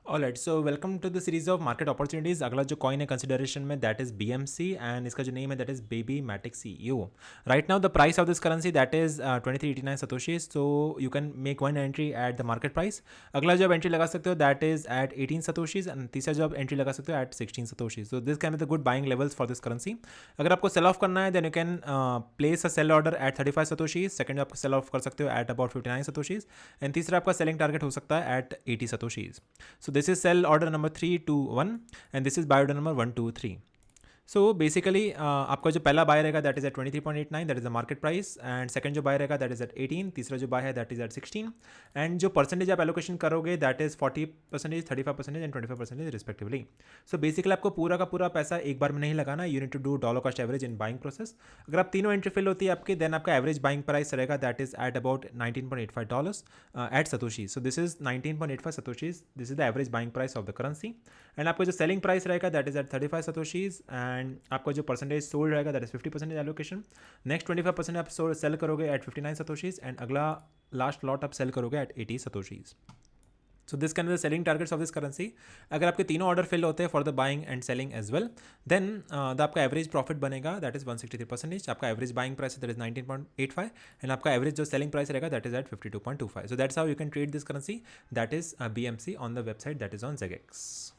Alright, so welcome to the series of market opportunities. अगला जो coin है consideration में दैट इज BMC एंड इसका जो नेम है that is baby matic CEO। Right now the price of this currency that is 2389 satoshi, so you can make one entry at the market price. अगला जो आप entry लगा सकते हो that is at 18 satoshis and तीसरा जो आप entry लगा सकते हो at 16 satoshis. So this can be the good buying levels for this currency. अगर आपको सेल ऑफ करना है then you can place a sell order at 35 satoshis. Second आप सेल ऑफ कर सकते हो एट अबाउट 59 सतोशीज एंड तीसरा आपका सेलिंग टारगेट हो सकता है at 80 satoshis. So this is sell order number 321 and this is buy order number 123. So basically आपका जो पहला बाय रहेगा that is at 23.89, that is the market price. And second जो बाय रहेगा दैट इज एट 18, तीसरा जो buy है that is at 16। And जो परसेंटेज आप एलोकेशन करोगे that is 40%, 35% and 25% respectively. So basically आपको पूरा का पूरा पैसा एक बार में नहीं लगाना, you need to do dollar cost average in buying process. अगर आप तीनों एंट्री फिल होती है आपकी देन आपका एवरेज बाइंग प्राइस रहेगा that is at about $19.85 at satoshi. So this is 19.85 satoshis, this is the average buying price of the currency. And आपका जो सेलिंग प्राइस रहेगा that is at 35 satoshis and आपका जो percentage sold रहेगा that is 50% allocation. Next 25% आप sell करोगे at 59 satoshis and अगला last lot आप सेल करोगे at 80 satoshis. So this can be the selling targets of this currency. अगर आपके तीनों ऑर्डर फिल होते हैं for the buying and selling as well then the आपका एवरेज प्रॉफिट बनेगा दैट इज 163%। आपका एवरेज बाइंग प्राइस है दैट इज 19.85 एंड आपका एवरेज जो सेलिंग प्राइस रहेगा that is at 52.25। So that's how you can trade this currency that is BMC on the website that is on ZEX।